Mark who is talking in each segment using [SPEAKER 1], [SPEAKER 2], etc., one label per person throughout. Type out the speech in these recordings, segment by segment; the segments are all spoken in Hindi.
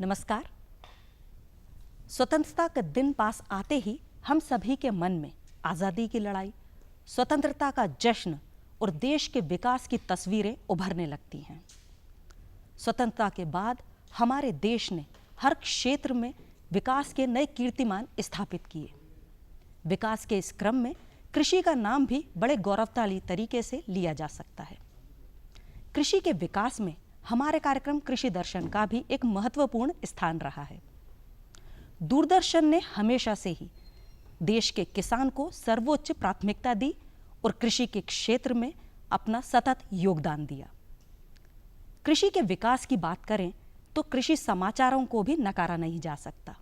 [SPEAKER 1] नमस्कार। स्वतंत्रता का दिन पास आते ही हम सभी के मन में आज़ादी की लड़ाई, स्वतंत्रता का जश्न और देश के विकास की तस्वीरें उभरने लगती हैं। स्वतंत्रता के बाद हमारे देश ने हर क्षेत्र में विकास के नए कीर्तिमान स्थापित किए। विकास के इस क्रम में कृषि का नाम भी बड़े गौरवशाली तरीके से लिया जा सकता है। कृषि के विकास में हमारे कार्यक्रम कृषि दर्शन का भी एक महत्वपूर्ण स्थान रहा है। दूरदर्शन ने हमेशा से ही देश के किसान को सर्वोच्च प्राथमिकता दी और कृषि के क्षेत्र में अपना सतत योगदान दिया। कृषि के विकास की बात करें तो कृषि समाचारों को भी नकारा नहीं जा सकता।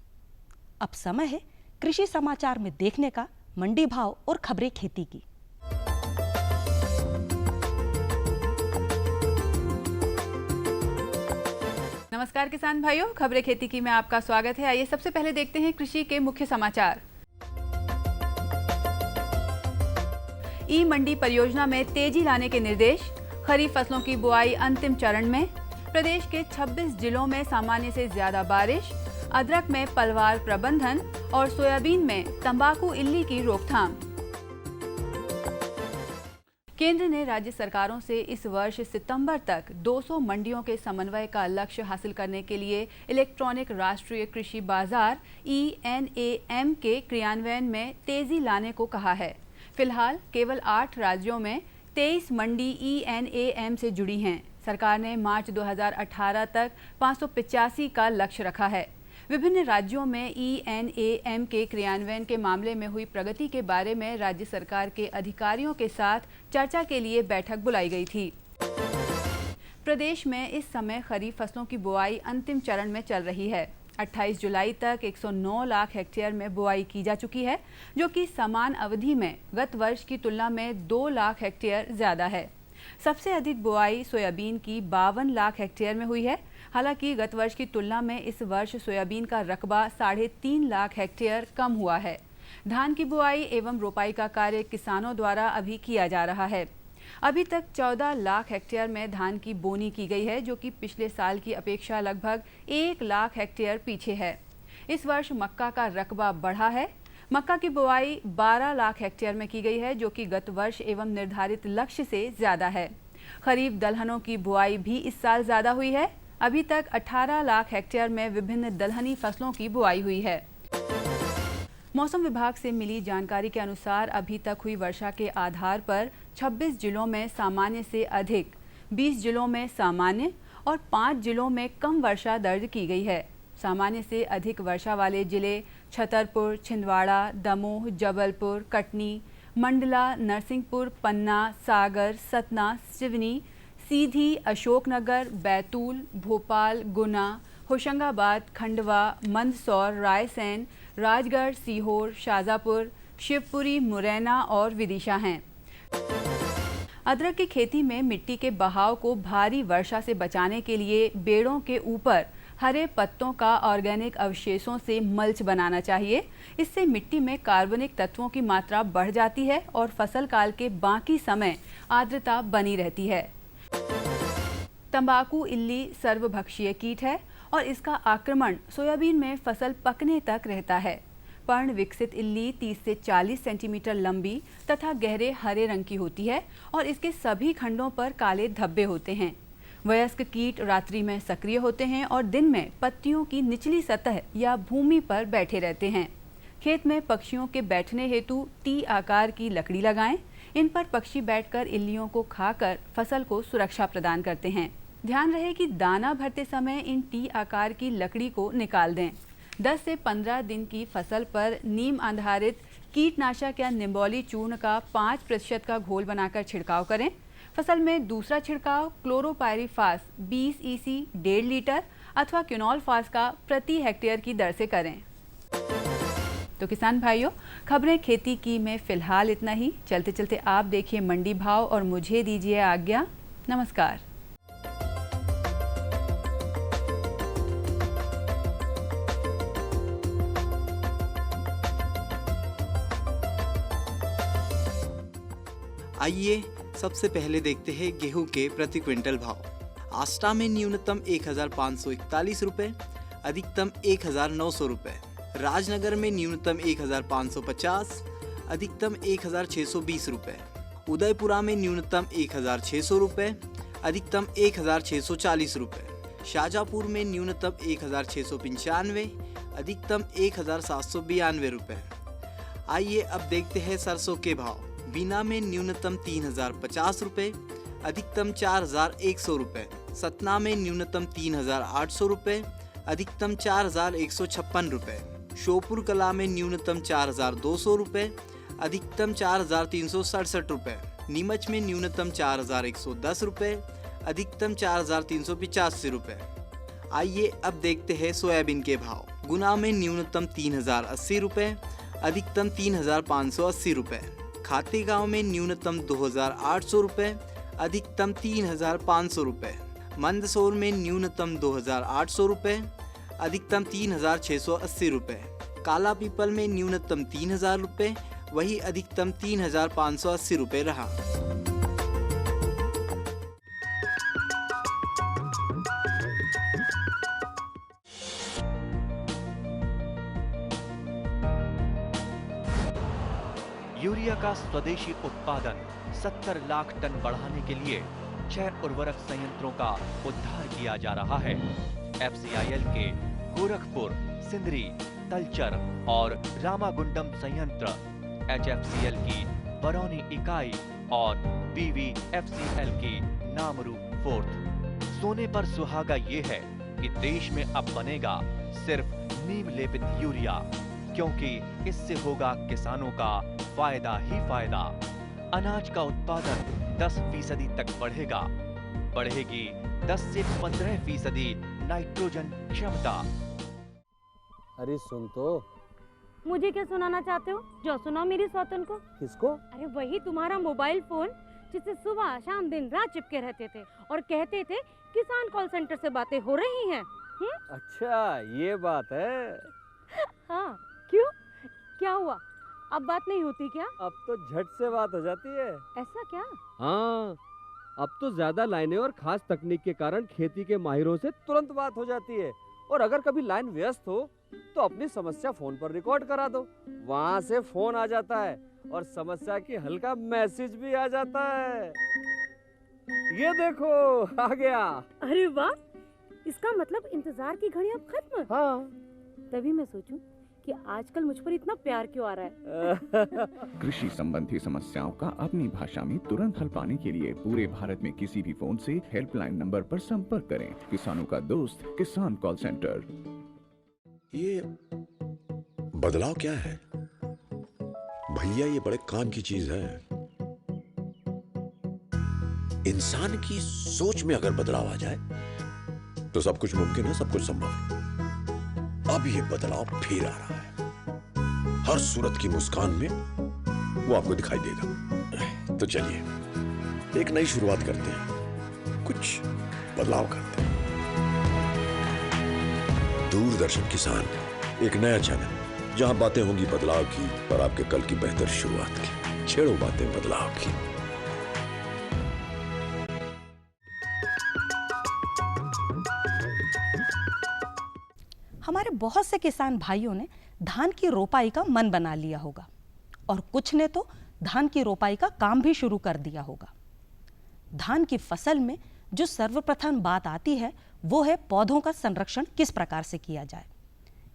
[SPEAKER 1] अब समय है कृषि समाचार में देखने का मंडी भाव और खबरें खेती की।
[SPEAKER 2] नमस्कार किसान भाइयों, खबरें खेती की में आपका स्वागत है। आइए सबसे पहले देखते हैं कृषि के मुख्य समाचार। ई मंडी परियोजना में तेजी लाने के निर्देश। खरीफ फसलों की बुआई अंतिम चरण में। प्रदेश के 26 जिलों में सामान्य से ज्यादा बारिश। अदरक में पलवार प्रबंधन और सोयाबीन में तंबाकू इल्ली की रोकथाम। केंद्र ने राज्य सरकारों से इस वर्ष सितंबर तक 200 मंडियों के समन्वय का लक्ष्य हासिल करने के लिए इलेक्ट्रॉनिक राष्ट्रीय कृषि बाजार ENAM के क्रियान्वयन में तेजी लाने को कहा है। फिलहाल केवल 8 राज्यों में 23 मंडी ENAM से जुड़ी हैं। सरकार ने मार्च 2018 तक 585 का लक्ष्य रखा है। विभिन्न राज्यों में ENAM के क्रियान्वयन के मामले में हुई प्रगति के बारे में राज्य सरकार के अधिकारियों के साथ चर्चा के लिए बैठक बुलाई गई थी। प्रदेश में इस समय खरीफ फसलों की बुआई अंतिम चरण में चल रही है। 28 जुलाई तक 109 लाख हेक्टेयर में बुआई की जा चुकी है, जो कि समान अवधि में गत वर्ष की तुलना में 2 लाख हेक्टेयर ज्यादा है। सबसे अधिक बुआई सोयाबीन की 52 लाख हेक्टेयर में हुई है। हालांकि गत वर्ष की तुलना में इस वर्ष सोयाबीन का रकबा 3.5 लाख हेक्टेयर कम हुआ है। धान की बुआई एवं रोपाई का कार्य किसानों द्वारा अभी किया जा रहा है। अभी तक 14 लाख हेक्टेयर में धान की बोनी की गई है, जो कि पिछले साल की अपेक्षा लगभग 1 लाख हेक्टेयर पीछे है। इस वर्ष मक्का का रकबा बढ़ा है। मक्का की बुआई 12 लाख हेक्टेयर में की गई है, जो कि गत वर्ष एवं निर्धारित लक्ष्य से ज्यादा है। खरीफ दलहनों की बुआई भी इस साल ज्यादा हुई है। अभी तक 18 लाख हेक्टेयर में विभिन्न दलहनी फसलों की बुआई हुई है। मौसम विभाग से मिली जानकारी के अनुसार अभी तक हुई वर्षा के आधार पर 26 जिलों में सामान्य से अधिक, 20 जिलों में सामान्य और 5 जिलों में कम वर्षा दर्ज की गई है। सामान्य से अधिक वर्षा वाले जिले छतरपुर, छिंदवाड़ा, दमोह, जबलपुर, कटनी, मंडला, नरसिंहपुर, पन्ना, सागर, सतना, सिवनी, सीधी, अशोकनगर, बैतूल, भोपाल, गुना, होशंगाबाद, खंडवा, मंदसौर, रायसेन, राजगढ़, सीहोर, शाजापुर, शिवपुरी, मुरैना और विदिशा हैं। अदरक की खेती में मिट्टी के बहाव को भारी वर्षा से बचाने के लिए बेड़ों के ऊपर हरे पत्तों का ऑर्गेनिक अवशेषों से मल्च बनाना चाहिए। इससे मिट्टी में कार्बनिक तत्वों की मात्रा बढ़ जाती है और फसल काल के बाकी समय आर्द्रता बनी रहती है। तंबाकू इल्ली सर्वभक्षीय कीट है और इसका आक्रमण सोयाबीन में फसल पकने तक रहता है। पर्ण विकसित इल्ली 30 से 40 सेंटीमीटर लंबी तथा गहरे हरे रंग की होती है और इसके सभी खंडों पर काले धब्बे होते हैं। वयस्क कीट रात्रि में सक्रिय होते हैं और दिन में पत्तियों की निचली सतह या भूमि पर बैठे रहते हैं। खेत में पक्षियों के बैठने हेतु टी आकार की लकड़ी लगाएं। इन पर पक्षी बैठकर इल्लियों को खाकर फसल को सुरक्षा प्रदान करते हैं। ध्यान रहे कि दाना भरते समय इन टी आकार की लकड़ी को निकाल दें। 10 से 15 दिन की फसल पर नीम आधारित कीटनाशक या निम्बोली चूर्ण का 5% का घोल बनाकर छिड़काव करें। फसल में दूसरा छिड़काव क्लोरोपाइरीफास 20 EC 1.5 लीटर अथवा क्विनोलफास का प्रति हेक्टेयर की दर से करें। तो किसान भाइयों, खबरें खेती की में फिलहाल इतना ही। चलते चलते आप देखिए मंडी भाव और मुझे दीजिए आज्ञा। नमस्कार।
[SPEAKER 3] आइए सबसे पहले देखते हैं गेहूं के प्रति क्विंटल भाव। आष्टा में न्यूनतम 1541 रुपए, अधिकतम 1900 रुपये। राजनगर में न्यूनतम 1550, अधिकतम 1620 रुपये। उदयपुरा में न्यूनतम 1600 रुपये, अधिकतम 1640 रुपये। शाहजहाँपुर में न्यूनतम 1695, अधिकतम 1792 रुपये। आइए अब देखते हैं सरसों के भाव। बीना में न्यूनतम 3050 रुपये, अधिकतम 4100 रुपये। सतना में न्यूनतम 3800 रुपये, अधिकतम 4156 रुपये। श्योपुर कला में न्यूनतम 4200 रुपये, अधिकतम 4367 रुपये। नीमच में न्यूनतम 4110 रुपये, अधिकतम 4385 रुपये। आइए अब देखते हैं सोयाबीन के भाव। गुना में न्यूनतम 3080 रुपये, अधिकतम 3580 रुपये। खातेगांव में न्यूनतम 2800 रुपये, अधिकतम 3500 रुपये। मंदसौर में न्यूनतम 2800 रुपये, अधिकतम 3680 रुपये। काला पीपल में न्यूनतम 3000 रुपये, वही अधिकतम 3580 रुपये रहा।
[SPEAKER 4] यूरिया का स्वदेशी उत्पादन 70 लाख टन बढ़ाने के लिए 6 उर्वरक संयंत्रों का उद्धार किया जा रहा है। FCIL के गोरखपुर, सिंदरी, तलचर और रामागुंडम संयंत्र, HFCL की बरौनी इकाई और BVFCL की नामरू फोर्थ। सोने पर सुहागा ये है कि देश में अब बनेगा सिर्फ नीम लेपित यूरिया, क्योंकि इससे होगा किसानों का फायदा ही फायदा। अनाज का उत्पादन 10% तक बढ़ेगा। बढ़ेगी 10 से 15% नाइट्रोजन क्षमता।
[SPEAKER 5] अरे सुन तो।
[SPEAKER 6] मुझे क्या सुनाना चाहते हो? जो सुनाओ मेरी सौतन को।
[SPEAKER 5] किसको?
[SPEAKER 6] अरे वही तुम्हारा मोबाइल फोन जिससे सुबह शाम दिन रात चिपके रहते थे और कहते थे किसान कॉल सेंटर से बातें हो रही हैं।
[SPEAKER 5] अच्छा ये बात है।
[SPEAKER 6] हाँ क्यों, क्या हुआ? अब बात नहीं होती क्या?
[SPEAKER 5] अब तो झट से बात हो जाती है।
[SPEAKER 6] ऐसा क्या?
[SPEAKER 5] हाँ, अब तो ज्यादा लाइनें और खास तकनीक के कारण खेती के माहिरों से तुरंत बात हो जाती है। और अगर कभी लाइन व्यस्त हो तो अपनी समस्या फोन पर रिकॉर्ड करा दो, वहाँ से फोन आ जाता है और समस्या की हल का मैसेज भी आ जाता है। ये देखो आ गया।
[SPEAKER 6] अरे वाह, इसका मतलब इंतजार की घड़ी अब खत्म।
[SPEAKER 5] हाँ,
[SPEAKER 6] तभी मैं सोचूं कि आजकल मुझ पर इतना प्यार क्यों आ रहा है।
[SPEAKER 7] कृषि संबंधी समस्याओं का अपनी भाषा में तुरंत हल पाने के लिए पूरे भारत में किसी भी फोन से हेल्पलाइन नंबर पर संपर्क करें। किसानों का दोस्त किसान कॉल सेंटर।
[SPEAKER 8] ये बदलाव क्या है भैया? ये बड़े काम की चीज है। इंसान की सोच में अगर बदलाव आ जाए तो सब कुछ मुमकिन है, सब कुछ संभव है। अब ये बदलाव फिर आ रहा है। हर सूरत की मुस्कान में वो आपको दिखाई देगा। तो चलिए एक नई शुरुआत करते हैं, कुछ बदलाव करते हैं। दूरदर्शन किसान, एक नया चैनल जहां बातें होंगी बदलाव की और आपके कल की बेहतर शुरुआत की। छेड़ो बातें बदलाव की।
[SPEAKER 1] हमारे बहुत से किसान भाइयों ने धान की रोपाई का मन बना लिया होगा और कुछ ने तो धान की रोपाई का काम भी शुरू कर दिया होगा। धान की फसल में जो सर्वप्रथम बात आती है वो है पौधों का संरक्षण किस प्रकार से किया जाए।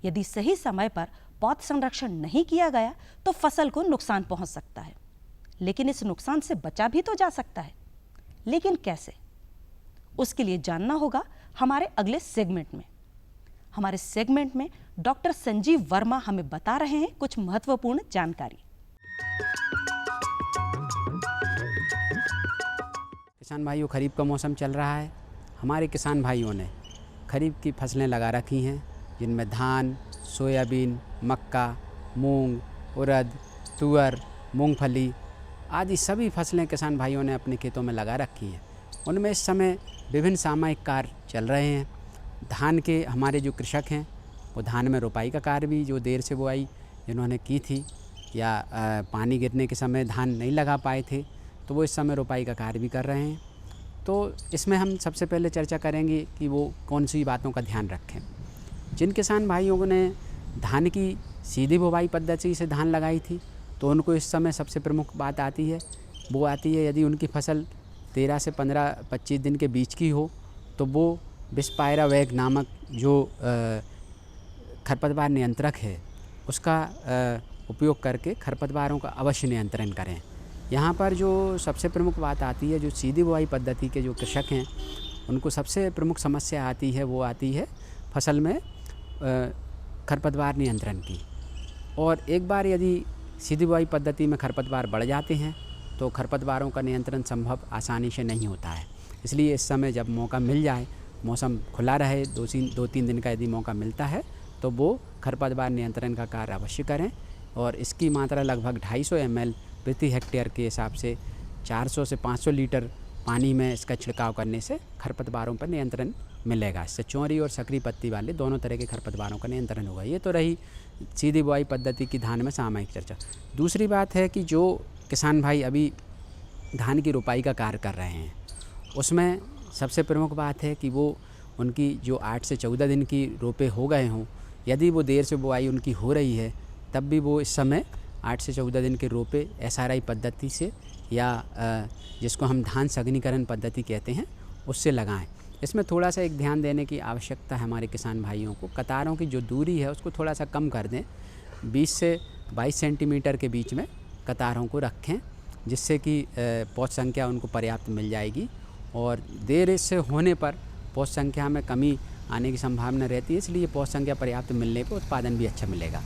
[SPEAKER 1] यदि सही समय पर पौध संरक्षण नहीं किया गया तो फसल को नुकसान पहुंच सकता है, लेकिन इस नुकसान से बचा भी तो जा सकता है। लेकिन कैसे, उसके लिए जानना होगा हमारे अगले सेगमेंट में। हमारे सेगमेंट में डॉक्टर संजीव वर्मा हमें बता रहे हैं कुछ महत्वपूर्ण जानकारी।
[SPEAKER 9] किसान भाइयों, खरीफ का मौसम चल रहा है। हमारे किसान भाइयों ने खरीफ की फसलें लगा रखी हैं, जिनमें धान, सोयाबीन, मक्का, मूंग, उड़द, तुअर, मूंगफली आदि सभी फसलें किसान भाइयों ने अपने खेतों में लगा रखी हैं। उनमें इस समय विभिन्न सामयिक कार्य चल रहे हैं। धान के हमारे जो कृषक हैं वो धान में रोपाई का कार्य भी, जो देर से बुआई जिन्होंने की थी या पानी गिरने के समय धान नहीं लगा पाए थे, तो वो इस समय रोपाई का कार्य भी कर रहे हैं। तो इसमें हम सबसे पहले चर्चा करेंगे कि वो कौन सी बातों का ध्यान रखें। जिन किसान भाइयों ने धान की सीधी बुवाई पद्धति से धान लगाई थी तो उनको इस समय सबसे प्रमुख बात आती है, वो आती है यदि उनकी फसल 13 से 15-25 दिन के बीच की हो तो वो बिस्पायरावैग नामक जो खरपतवार नियंत्रक है उसका उपयोग करके खरपतवारों का अवश्य नियंत्रण करें। यहाँ पर जो सबसे प्रमुख बात आती है, जो सीधी बुवाई पद्धति के जो कृषक हैं उनको सबसे प्रमुख समस्या आती है, वो आती है फसल में खरपतवार नियंत्रण की। और एक बार यदि सीधी बुवाई पद्धति में खरपतवार बढ़ जाते हैं तो खरपतवारों का नियंत्रण संभव आसानी से नहीं होता है। इसलिए इस समय जब मौका मिल जाए, मौसम खुला रहे, 2-3 दिन का यदि मौका मिलता है तो वो खरपतवार नियंत्रण का कार्य अवश्य करें। और इसकी मात्रा लगभग 250 ml प्रति हेक्टेयर के हिसाब से 400 से 500 लीटर पानी में इसका छिड़काव करने से खरपतवारों पर नियंत्रण मिलेगा। इससे चौरी और सकरी पत्ती वाले दोनों तरह के खरपतवारों का नियंत्रण होगा। ये तो रही सीधी बुआई पद्धति की धान में सामयिक चर्चा। दूसरी बात है कि जो किसान भाई अभी धान की रोपाई का कार्य कर रहे हैं उसमें सबसे प्रमुख बात है कि वो उनकी जो 8 से 14 दिन की रोपे हो गए हों, यदि वो देर से बुआई उनकी हो रही है तब भी वो इस समय 8 से 14 दिन के रोपे SRI पद्धति से या जिसको हम धान सघनीकरण पद्धति कहते हैं उससे लगाएं। इसमें थोड़ा सा एक ध्यान देने की आवश्यकता है हमारे किसान भाइयों को, कतारों की जो दूरी है उसको थोड़ा सा कम कर दें, 20 से 22 सेंटीमीटर के बीच में कतारों को रखें, जिससे कि पौध संख्या उनको पर्याप्त मिल जाएगी। और देर से होने पर पौध संख्या में कमी आने की संभावना रहती है, इसलिए पौध संख्या पर्याप्त मिलने पर उत्पादन भी अच्छा मिलेगा।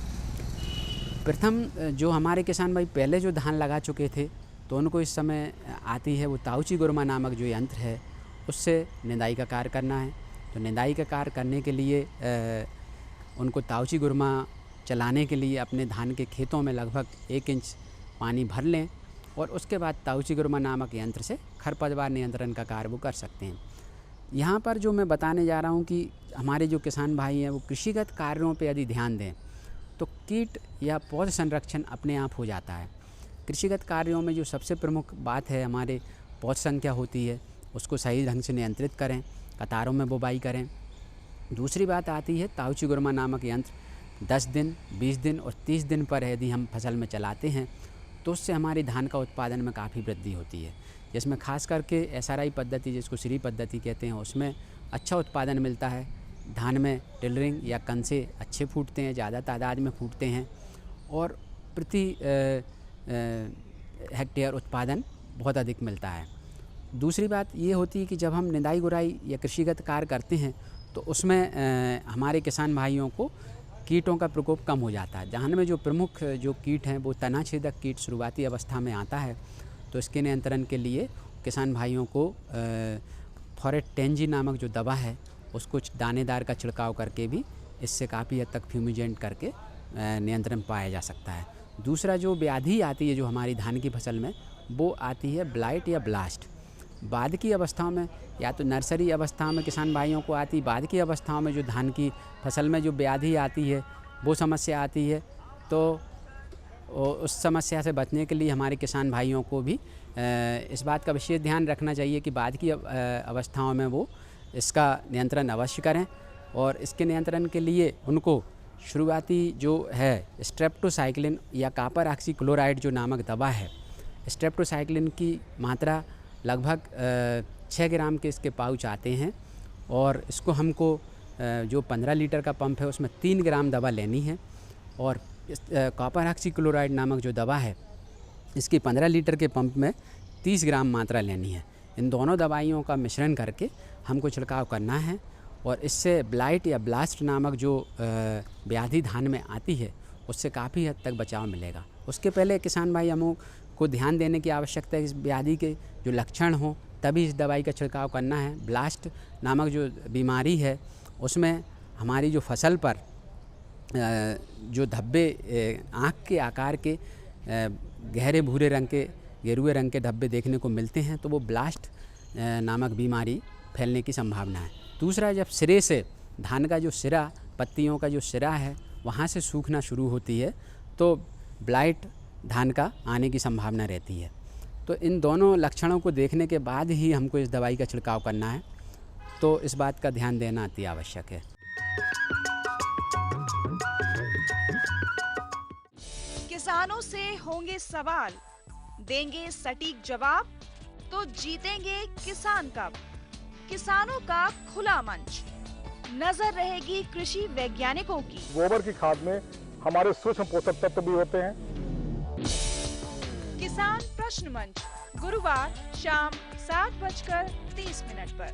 [SPEAKER 9] प्रथम जो हमारे किसान भाई पहले जो धान लगा चुके थे तो उनको इस समय आती है वो ताऊची गुरमा नामक जो यंत्र है उससे निदाई का कार्य करना है। तो निदाई का कार्य करने के लिए उनको ताऊची गुरमा चलाने के लिए अपने धान के खेतों में लगभग 1 इंच पानी भर लें और उसके बाद ताऊची गुरमा नामक यंत्र से खरपतवार नियंत्रण का कार्य वो कर सकते हैं। यहाँ पर जो मैं बताने जा रहा हूँ कि हमारे जो किसान भाई हैं वो कृषिगत कार्यों पे यदि ध्यान दें तो कीट या पौध संरक्षण अपने आप हो जाता है। कृषिगत कार्यों में जो सबसे प्रमुख बात है हमारे पौध संख्या होती है उसको सही ढंग से नियंत्रित करें, कतारों में बुवाई करें। दूसरी बात आती है ताऊची गुरमा नामक यंत्र 10 दिन, 20 दिन और 30 दिन पर यदि हम फसल में चलाते हैं तो उससे हमारी धान का उत्पादन में काफ़ी वृद्धि होती है। जिसमें खास करके SRI पद्धति जिसको श्री पद्धति कहते हैं उसमें अच्छा उत्पादन मिलता है। धान में टिलरिंग या कंसे अच्छे फूटते हैं, ज़्यादा तादाद में फूटते हैं और प्रति हेक्टेयर उत्पादन बहुत अधिक मिलता है। दूसरी बात ये होती है कि जब हम निदाई गुड़ाई या कृषिगत कार्य करते हैं तो उसमें हमारे किसान भाइयों को कीटों का प्रकोप कम हो जाता है। धान में जो प्रमुख जो कीट हैं वो तना छेदक कीट शुरुआती अवस्था में आता है, तो इसके नियंत्रण के लिए किसान भाइयों को फॉरेट टेंजी नामक जो दवा है उसको दानेदार का छिड़काव करके भी इससे काफ़ी हद तक फ्यूमिजेंट करके नियंत्रण पाया जा सकता है। दूसरा जो व्याधि आती है जो हमारी धान की फसल में वो आती है ब्लाइट या ब्लास्ट। बाद की अवस्थाओं में या तो नर्सरी अवस्था में किसान भाइयों को आती, बाद की अवस्थाओं में जो धान की फसल में जो व्याधि आती है वो समस्या आती है। तो उस समस्या से बचने के लिए हमारे किसान भाइयों को भी इस बात का विशेष ध्यान रखना चाहिए कि बाद की अवस्थाओं में वो इसका नियंत्रण अवश्य करें। और इसके नियंत्रण के लिए उनको शुरुआती जो है स्ट्रेप्टोसाइक्लिन या कॉपर ऑक्सीक्लोराइड जो नामक दवा है, स्ट्रेप्टोसाइक्लिन की मात्रा लगभग 6 ग्राम के इसके पाउच आते हैं और इसको हमको जो 15 लीटर का पंप है उसमें 3 ग्राम दवा लेनी है। और कॉपर ऑक्सीक्लोराइड नामक जो दवा है इसकी 15 लीटर के पंप में 30 ग्राम मात्रा लेनी है। इन दोनों दवाइयों का मिश्रण करके हमको छिड़काव करना है और इससे ब्लाइट या ब्लास्ट नामक जो व्याधि धान में आती है उससे काफ़ी हद तक बचाव मिलेगा। उसके पहले किसान भाई हमों को ध्यान देने की आवश्यकता है इस व्याधि के जो लक्षण हों तभी इस दवाई का छिड़काव करना है। ब्लास्ट नामक जो बीमारी है उसमें हमारी जो फसल पर जो धब्बे आँख के आकार के गहरे भूरे रंग के गेरुए रंग के धब्बे देखने को मिलते हैं तो वो ब्लास्ट नामक बीमारी फैलने की संभावना है। दूसरा, जब सिरे से धान का जो सिरा, पत्तियों का जो सिरा है वहाँ से सूखना शुरू होती है तो ब्लाइट धान का आने की संभावना रहती है। तो इन दोनों लक्षणों को देखने के बाद ही हमको इस दवाई का छिड़काव करना है, तो इस बात का ध्यान देना अति आवश्यक है।
[SPEAKER 10] किसानों से होंगे सवाल, देंगे सटीक जवाब, तो जीतेंगे किसान कप। किसानों का खुला मंच, नजर रहेगी कृषि वैज्ञानिकों की।
[SPEAKER 11] गोबर की खाद में हमारे सूक्ष्म पोषक तत्व भी होते हैं।
[SPEAKER 10] किसान प्रश्न मंच, गुरुवार शाम 7:30 पर।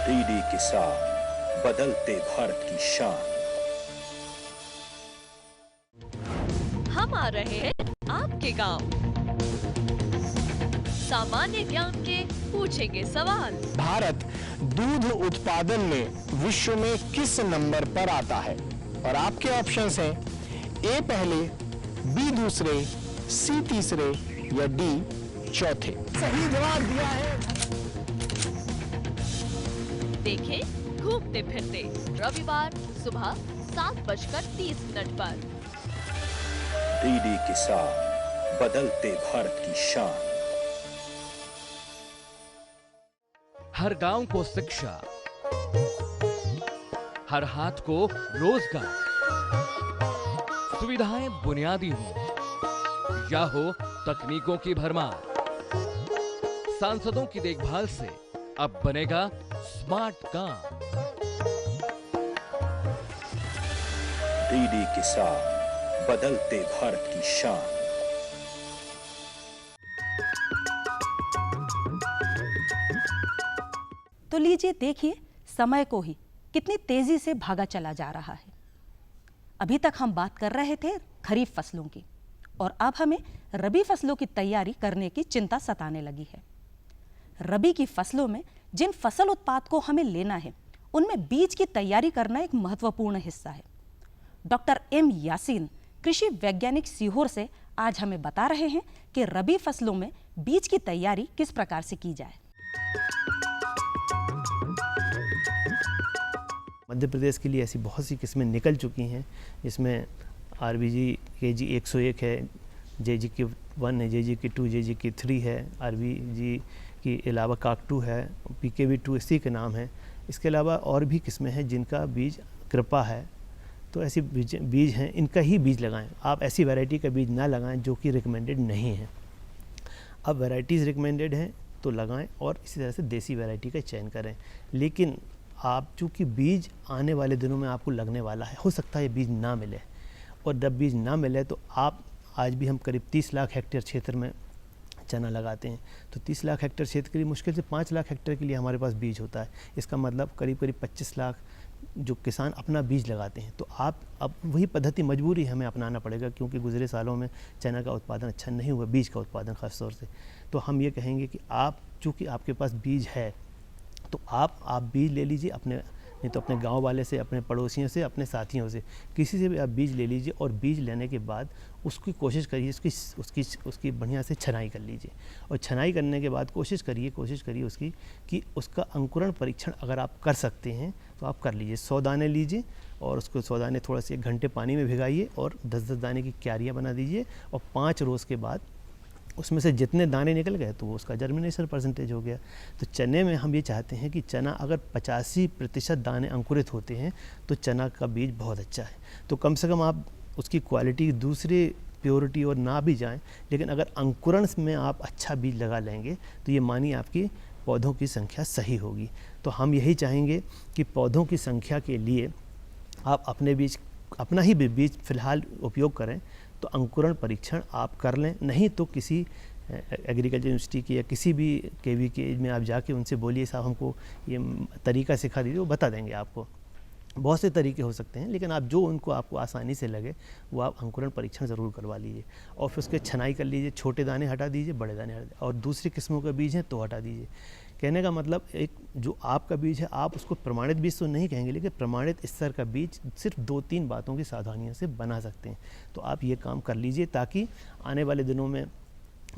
[SPEAKER 8] डीडी किसान, बदलते भारत की शान।
[SPEAKER 12] हम आ रहे हैं आपके गांव। सामान्य ज्ञान के पूछेंगे सवाल।
[SPEAKER 13] भारत दूध उत्पादन में विश्व में किस नंबर पर आता है? और आपके ऑप्शंस हैं ए पहले, बी दूसरे, सी तीसरे या डी चौथे। सही जवाब दिया है।
[SPEAKER 12] देखें घूमते फिरते रविवार सुबह 7:30 पर।
[SPEAKER 8] डीडी किसान, बदलते भारत की शान।
[SPEAKER 14] हर गांव को शिक्षा, हर हाथ को रोजगार, सुविधाएं बुनियादी हो या हो तकनीकों की भरमार, सांसदों की देखभाल से अब बनेगा स्मार्ट काम।
[SPEAKER 8] डीडी किसान, बदलते भारत की शान।
[SPEAKER 1] तो लीजिए देखिए समय को ही कितनी तेजी से भागा चला जा रहा है। अभी तक हम बात कर रहे थे खरीफ फसलों की, और अब हमें रबी फसलों की तैयारी करने की चिंता सताने लगी है। रबी की फसलों में जिन फसल उत्पाद को हमें लेना है, उनमें बीज की तैयारी करना एक महत्वपूर्ण हिस्सा है। डॉक्टर एम यासीन, कृषि वैज्ञानिक सीहोर से, आज हमें बता रहे हैं कि रबी फसलों में बीज की तैयारी किस प्रकार से की जाए।
[SPEAKER 15] मध्य प्रदेश के लिए ऐसी बहुत सी किस्में निकल चुकी हैं, जिसमें RBG KG 101 है, JGK 1 है, JGK 2, JGK 3 है, RBG के अलावा काकटू है, PKV 2 इसी के नाम है। इसके अलावा और भी किस्में हैं जिनका बीज कृपा है। तो ऐसी बीज हैं, इनका ही बीज लगाएं। आप ऐसी वैरायटी का बीज ना लगाएं जो कि रिकमेंडेड नहीं है। अब वैरायटीज़ रिकमेंडेड हैं तो लगाएं, और इसी तरह से देसी वैरायटी का चयन करें। लेकिन आप चूँकि बीज आने वाले दिनों में आपको लगने वाला है, हो सकता है ये बीज ना मिले, और जब बीज ना मिले तो आप, आज भी हम करीब 30 लाख हेक्टेयर क्षेत्र में चना लगाते हैं, तो 30 लाख हेक्टेयर क्षेत्र के लिए मुश्किल से 5 लाख हेक्टेयर के लिए हमारे पास बीज होता है। इसका मतलब करीब करीब 25 लाख जो किसान अपना बीज लगाते हैं। तो आप अब वही पद्धति मजबूरी हमें अपनाना पड़ेगा, क्योंकि गुजरे सालों में चना का उत्पादन अच्छा नहीं हुआ, बीज का उत्पादन खास तौर से। तो हम ये कहेंगे कि आप, चूँकि आपके पास बीज है, तो आप बीज ले लीजिए, अपने नहीं तो अपने गांव वाले से, अपने पड़ोसियों से, अपने साथियों से, किसी से भी आप बीज ले लीजिए, और बीज लेने के बाद उसकी कोशिश करिए, उसकी बढ़िया से छनाई कर लीजिए। और छनाई करने के बाद कोशिश करिए उसकी कि उसका अंकुरण परीक्षण अगर आप कर सकते हैं तो आप कर लीजिए। 100 दाने लीजिए और उसको 100 दाने थोड़ा से 1 घंटे पानी में भिगाइए, और 10-10 दाने की क्यारियाँ बना दीजिए, और 5 रोज़ के बाद उसमें से जितने दाने निकल गए तो वो उसका जर्मिनेशन परसेंटेज हो गया। तो चने में हम ये चाहते हैं कि चना अगर 85% दाने अंकुरित होते हैं तो चना का बीज बहुत अच्छा है। तो कम से कम आप उसकी क्वालिटी दूसरी प्योरिटी और ना भी जाएं, लेकिन अगर अंकुरण में आप अच्छा बीज लगा लेंगे तो ये मानिए आपकी पौधों की संख्या सही होगी। तो हम यही चाहेंगे कि पौधों की संख्या के लिए आप अपना ही बीज फ़िलहाल उपयोग करें, तो अंकुरण परीक्षण आप कर लें। नहीं तो किसी एग्रीकल्चर यूनिवर्सिटी की या किसी भी KVK में आप जाके उनसे बोलिए, साहब हमको ये तरीका सिखा दीजिए, वो बता देंगे आपको। बहुत से तरीके हो सकते हैं, लेकिन आप जो उनको आपको आसानी से लगे वो आप अंकुरण परीक्षण ज़रूर करवा लीजिए, और फिर उसके छनाई कर लीजिए। छोटे दाने हटा दीजिए, बड़े दाने हटा दीजिए, और दूसरी किस्मों का बीज है तो हटा दीजिए। कहने का मतलब, एक जो आपका बीज है आप उसको प्रमाणित बीज तो नहीं कहेंगे, लेकिन प्रमाणित स्तर का बीज सिर्फ 2-3 बातों की सावधानियों से बना सकते हैं। तो आप ये काम कर लीजिए, ताकि आने वाले दिनों में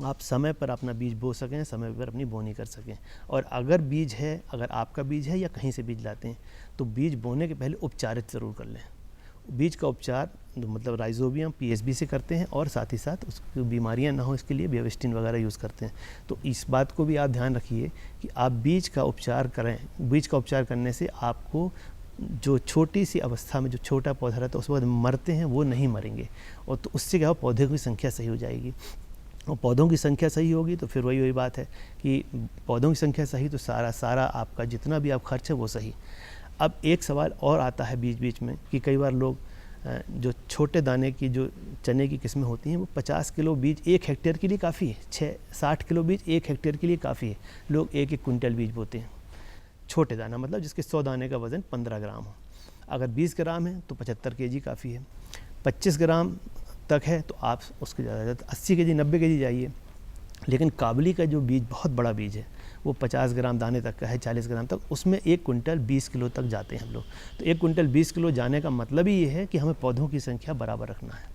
[SPEAKER 15] आप समय पर अपना बीज बो सकें, समय पर अपनी बोनी कर सकें। और अगर बीज है, अगर आपका बीज है या कहीं से बीज लाते हैं, तो बीज बोने के पहले उपचारित ज़रूर कर लें। बीज का उपचार मतलब राइजोबियम PSB से करते हैं, और साथ ही साथ उसकी बीमारियां ना हो इसके लिए बेविस्टिन वगैरह यूज़ करते हैं। तो इस बात को भी आप ध्यान रखिए कि आप बीज का उपचार करें। बीज का उपचार करने से आपको जो छोटी सी अवस्था में जो छोटा पौधा रहता है उसके बाद मरते हैं, वो नहीं मरेंगे, और तो उससे क्या हो, पौधे की संख्या सही हो जाएगी। और पौधों की संख्या सही होगी तो फिर वही बात है कि पौधों की संख्या सही तो सारा आपका जितना भी आप खर्च है वो सही। अब एक सवाल और आता है बीच बीच में कि कई बार लोग जो छोटे दाने की जो चने की किस्में होती हैं वो 50 किलो बीज 1 हेक्टेयर के लिए काफ़ी है, 60 किलो बीज 1 हेक्टेयर के लिए काफ़ी है। लोग 1-1 क्विंटल बीज बोते हैं। छोटे दाना मतलब जिसके 100 दाने का वज़न 15 ग्राम हो। अगर 20 ग्राम है तो 75 केजी काफ़ी है। 25 ग्राम तक है तो आप उसके ज़्यादा 80 केजी 90 केजी जाइए। लेकिन काबुली का जो बीज बहुत बड़ा बीज है वो 50 ग्राम दाने तक का है, 40 ग्राम तक, उसमें 1 कुंटल 20 किलो तक जाते हैं हम लोग। तो 1 कुंटल 20 किलो जाने का मतलब ही ये है कि हमें पौधों की संख्या बराबर रखना है।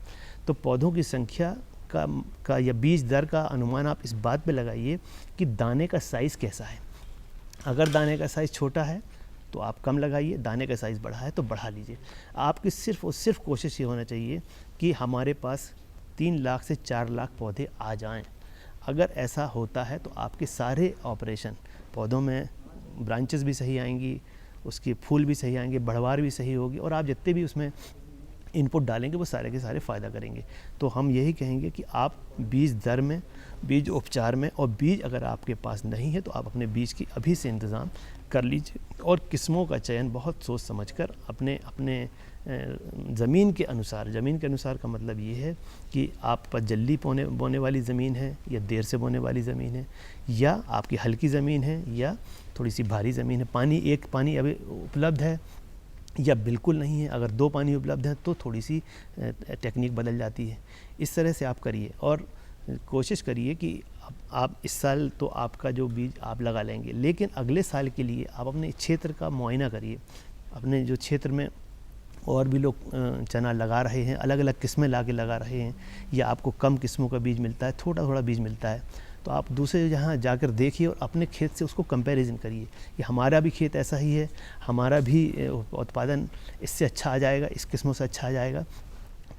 [SPEAKER 15] तो पौधों की संख्या का या बीज दर का अनुमान आप इस बात पे लगाइए कि दाने का साइज़ कैसा है। अगर दाने का साइज़ छोटा है तो आप कम लगाइए, दाने का साइज़ बड़ा है तो बढ़ा लीजिए। आपकी सिर्फ और सिर्फ कोशिश ये होना चाहिए कि हमारे पास 3 लाख से 4 लाख पौधे आ जाएं। अगर ऐसा होता है तो आपके सारे ऑपरेशन, पौधों में ब्रांचेस भी सही आएंगी, उसके फूल भी सही आएंगे, बढ़वार भी सही होगी, और आप जितने भी उसमें इनपुट डालेंगे वो सारे के सारे फ़ायदा करेंगे। तो हम यही कहेंगे कि आप बीज दर में, बीज उपचार में, और बीज अगर आपके पास नहीं है तो आप अपने बीज की अभी से इंतज़ाम कर लीजिए, और किस्मों का चयन बहुत सोच समझकर अपने ज़मीन के अनुसार का मतलब ये है कि आप पर जल्दी बोने वाली ज़मीन है या देर से बोने वाली ज़मीन है, या आपकी हल्की ज़मीन है या थोड़ी सी भारी ज़मीन है, एक पानी अभी उपलब्ध है या बिल्कुल नहीं है। अगर 2 पानी उपलब्ध हैं तो थोड़ी सी टेक्निक बदल जाती है। इस तरह से आप करिए और कोशिश करिए कि आप इस साल तो आपका जो बीज आप लगा लेंगे, लेकिन अगले साल के लिए आप अपने क्षेत्र का मुआयना करिए। अपने जो क्षेत्र में और भी लोग चना लगा रहे हैं, अलग अलग किस्में ला के लगा रहे हैं, या आपको कम किस्मों का बीज मिलता है, थोड़ा बीज मिलता है, तो आप दूसरे जहाँ जाकर देखिए और अपने खेत से उसको कंपैरिजन करिए कि हमारा भी खेत ऐसा ही है, हमारा भी उत्पादन इससे अच्छा आ जाएगा, इस किस्मों से अच्छा आ जाएगा।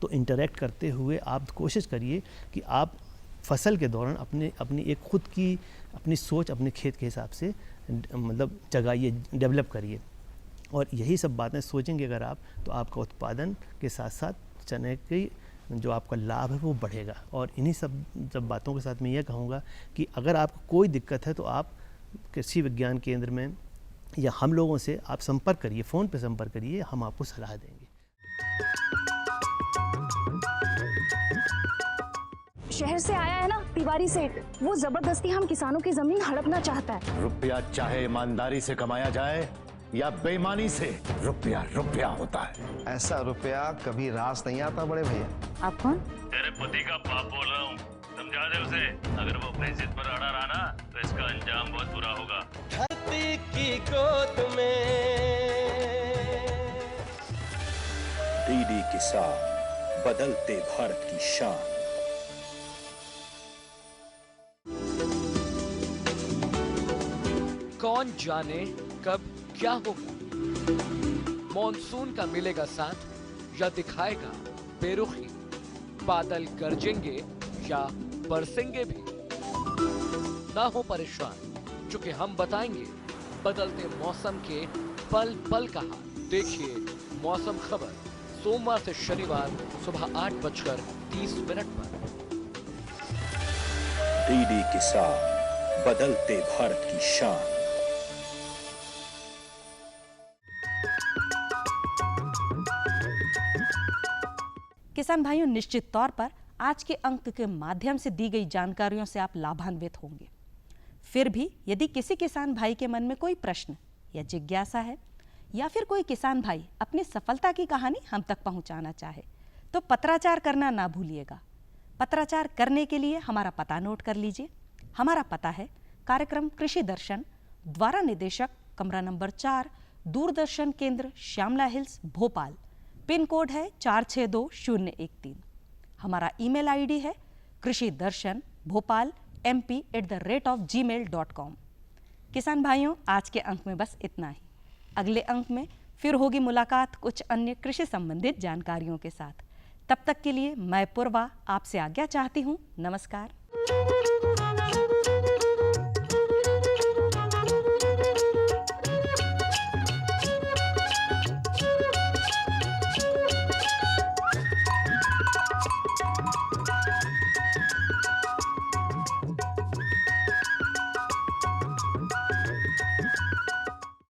[SPEAKER 15] तो इंटरेक्ट करते हुए आप कोशिश करिए कि आप फसल के दौरान अपनी एक खुद की अपनी सोच अपने खेत के हिसाब से मतलब जगाइए, डेवलप करिए, और यही सब बातें सोचेंगे अगर आप, तो आपका उत्पादन के साथ साथ चने की जो आपका लाभ है वो बढ़ेगा। और इन्हीं सब बातों के साथ मैं ये कहूँगा कि अगर आपको कोई दिक्कत है तो आप कृषि विज्ञान केंद्र में या हम लोगों से आप संपर्क करिए, फ़ोन पे संपर्क करिए, हम आपको सलाह देंगे।
[SPEAKER 16] शहर से आया है ना तिवारी सेठ, वो जबरदस्ती हम किसानों की जमीन हड़पना चाहता है।
[SPEAKER 17] रुपया चाहे ईमानदारी से कमाया जाए या बेईमानी से, रुपया होता है।
[SPEAKER 18] ऐसा रुपया कभी रास नहीं आता बड़े भैया।
[SPEAKER 16] आप कौन?
[SPEAKER 19] तेरे पति का बाप बोल रहा हूँ, समझा दे उसे। अगर वो अपनी जिद पर अड़ा रहा ना तो इसका अंजाम बहुत बुरा होगा।
[SPEAKER 20] धरती की गोद में
[SPEAKER 8] डीडी किसान, बदलते भारत की शान।
[SPEAKER 14] कौन जाने कब क्या होगा, मॉनसून का मिलेगा साथ या दिखाएगा बेरुखी, बादल गरजेंगे या बरसेंगे भी। ना हो परेशान, क्योंकि हम बताएंगे बदलते मौसम के पल पल का हाल। देखिए मौसम खबर सोमवार से शनिवार सुबह 8:30 पर।
[SPEAKER 8] डीडी किसान, बदलते भारत की शान।
[SPEAKER 1] किसान भाइयों, निश्चित तौर पर आज के अंक के माध्यम से दी गई जानकारियों से आप लाभान्वित होंगे। फिर भी यदि किसी किसान भाई के मन में कोई प्रश्न या जिज्ञासा है, या फिर कोई किसान भाई अपनी सफलता की कहानी हम तक पहुंचाना चाहे, तो पत्राचार करना ना भूलिएगा। पत्राचार करने के लिए हमारा पता नोट कर लीजिए। हमारा पता है कार्यक्रम कृषि दर्शन, द्वारा निदेशक, कमरा number 4, Doordarshan Kendra, Shyamla Hills, Bhopal. Pin code है 462013। हमारा ईमेल आईडी है krishidarshan.bhopal@gmail.com। किसान भाइयों, आज के अंक में बस इतना ही। अगले अंक में फिर होगी मुलाकात कुछ अन्य कृषि संबंधित जानकारियों के साथ। तब तक के लिए मैं पूर्वा आपसे आज्ञा चाहती हूँ। नमस्कार।